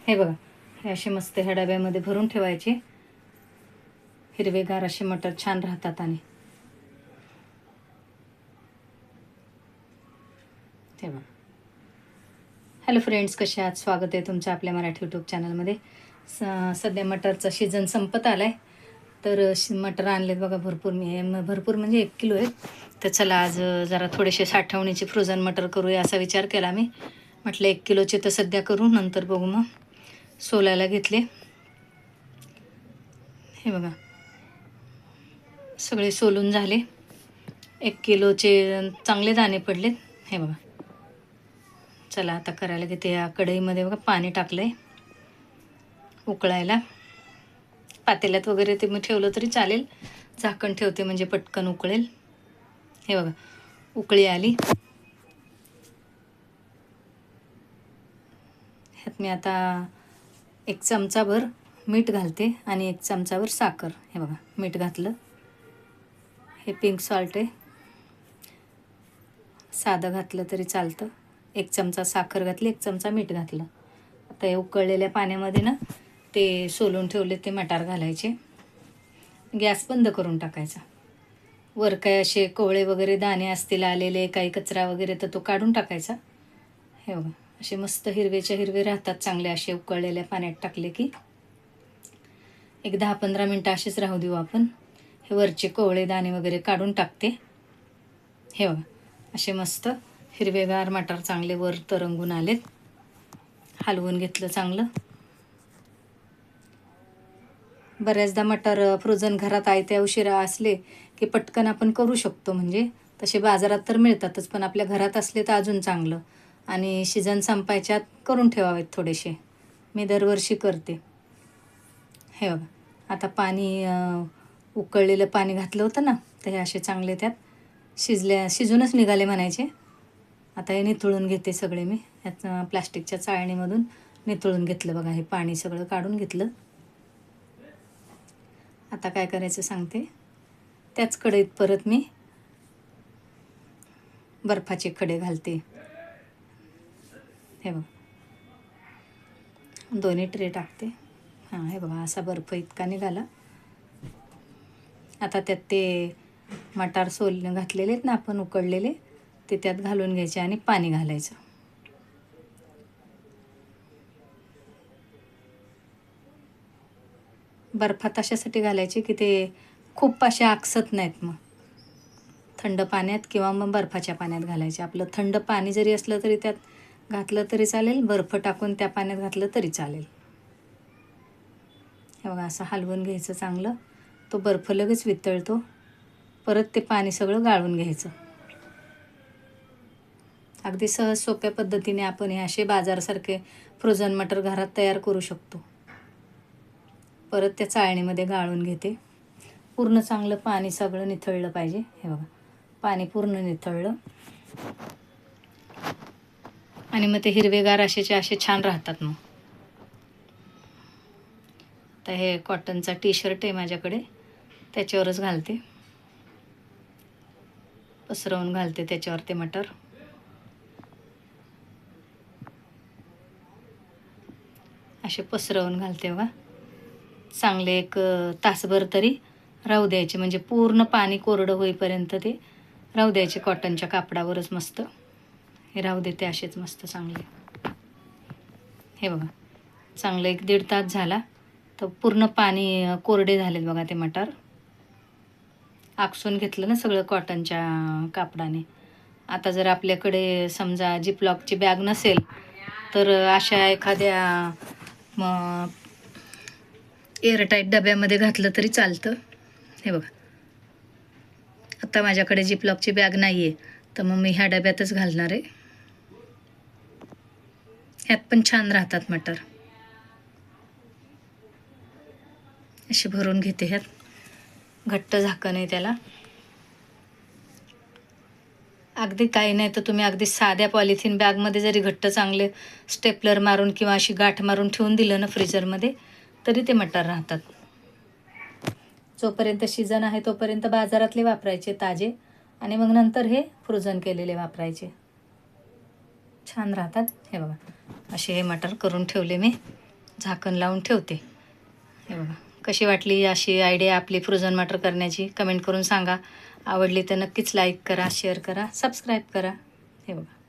हे बघा, हे असे मस्त ह्या डब्यामध्ये भरून ठेवायचे. हिरवेगार असे मटर छान राहतात. आणि हे बघा. हॅलो फ्रेंड्स, कसे आहात? स्वागत आहे तुमचं आपल्या मराठी यूट्यूब चॅनलमध्ये. सध्या मटरचा सीझन संपत आला आहे. तर मटर आणलेत बघा भरपूर. भरपूर म्हणजे 1 किलो आहेत. तर चला आज जरा थोडेसे साठवणीचे फ्रोझन मटर करूया असा विचार केला मी. म्हटलं 1 किलोचे तर सध्या करू, नंतर बघू. मग सोलायला घेतले. हे बघा, सगळे सोलून झाले. 1 किलोचे चांगले दाणे पडलेत. हे बघा. चला आता करायला घेते. या कढईमध्ये बघा पाणी टाकलंय उकळायला. पातेल्यात वगैरे ते मी ठेवलं तरी चालेल. झाकण ठेवते म्हणजे पटकन उकळेल. हे बघा, उकळी आली. ह्यात मी आता 1 चमचाभर मीठ घालते आणि 1 चमचाभर साखर. हे बघा, मीठ घातलं. हे पिंक सॉल्ट आहे, साधं घातलं तरी चालतं. 1 चमचा साखर घातली, 1 चमचा मीठ घातलं. आता हे उकळलेल्या पाण्यामध्ये ना ते सोलून ठेवले ते मटार घालायचे. गॅस बंद करून टाकायचा. वर काय असे कोवळे वगैरे दाणे असतील आलेले, काही कचरा वगैरे, तर तो काढून टाकायचा. हे बघा, असे मस्त हिरवेच्या हिरवे राहतात चांगले. असे उकळलेल्या पाण्यात टाकले की एक 10-15 मिनटं असेच राहू देऊ आपण. हे वरचे कोवळे दाणे वगैरे काढून टाकते. हे बघा, असे मस्त हिरवेगार मटार चांगले वर तरंगून आलेत. हलवून घेतलं चांगलं. बऱ्याचदा मटार फ्रोझन घरात आयत्या उशिरा असले की पटकन आपण करू शकतो. म्हणजे तसे बाजारात तर मिळतातच, पण आपल्या घरात असले तर अजून चांगलं. आणि सीझन संपायच्यात करून ठेवावेत थोडेसे. मी दरवर्षी करते. हे बघा, आता पाणी उकळलेलं पाणी घातलं होतं ना, तर हे असे चांगले त्यात शिजूनच निघाले म्हणायचे. आता हे निथळून घेते सगळे मी. ह्यात प्लास्टिकच्या चाळणीमधून निथळून घेतलं बघा. हे पाणी सगळं काढून घेतलं. आता काय करायचं सांगते. त्याच कढईत परत मी बर्फाचे खडे घालते. हे बघा, दोन्ही ट्रे टाकते. हां, हे बघा, असा बर्फ इतका निघाला. आता त्यात ते मटार घातलेले आहेत ना आपण उकडलेले, ते त्यात घालून घ्यायचे आणि पाणी घालायचं. बर्फात अशासाठी घालायचे की ते खूप असे आकसत नाहीत. मग थंड पाण्यात किंवा मग बर्फाच्या पाण्यात घालायचे. आपलं थंड पाणी जरी असलं तरी त्यात घातलं तरी चालेल, बर्फ टाकून त्या पाण्यात घातलं तरी चालेल. हे बघा, असं हलवून घ्यायचं चांगलं. तो बर्फ लगेच वितळतो. परत ते पाणी सगळं गाळून घ्यायचं. अगदी सहज सोप्या पद्धतीने आपण हे असे बाजारसारखे फ्रोझन मटर घरात तयार करू शकतो. परत त्या चाळणीमध्ये गाळून घेते. पूर्ण चांगलं पाणी सगळं निथळलं पाहिजे. हे बघा, पाणी पूर्ण निथळलं. आणि मग ते हिरवेगार असे छान राहतात. मग आता हे कॉटनचा टी-शर्ट आहे माझ्याकडे, त्याच्यावरच घालते. पसरवून घालते त्याच्यावर ते मटर. असे पसरवून घालते बघा. चांगले 1 तासभर तरी राहू द्यायचे. म्हणजे पूर्ण पाणी कोरडं होईपर्यंत ते राहू द्यायचे. कॉटनच्या कापडावरच मस्त हे राहू देते असेच मस्त चांगले. हे बघा, चांगलं 1-1.5 तास झाला तर पूर्ण पाणी कोरडे झालेत बघा ते मटार. आकसून घेतलं ना सगळं कॉटनच्या कापडाने. आता जर आपल्याकडे समजा जिपलॉकची बॅग नसेल तर अशा एखाद्या एअरटाईट डब्यामध्ये घातलं तरी चालतं. हे बघा, आता माझ्याकडे जिपलॉकची बॅग नाही आहे तर मग मी ह्या डब्यातच घालणार आहे. ह्यात पण छान राहतात मटर. असे भरून घेते. ह्यात घट्ट झाकण आहे त्याला. अगदी काही नाही तर तुम्ही अगदी साध्या पॉलिथिन बॅगमध्ये जरी घट्ट चांगले स्टेपलर मारून किंवा अशी गाठ मारून ठेवून दिलं ना फ्रीजरमध्ये, तरी ते मटार राहतात. जोपर्यंत सीझन आहे तोपर्यंत बाजारातले वापरायचे ताजे, आणि मग नंतर हे फ्रोझन केलेले वापरायचे. छान राहतात. हे बघा, असे हे मटार करून ठेवले मी. झाकण लावून ठेवते. हे बघा, कशी वाटली अशी आयडिया आपली फ्रोझन मटर करण्याची कमेंट करून सांगा. आवडली तर नक्कीच लाईक करा, शेअर करा, सबस्क्राईब करा. हे बघा.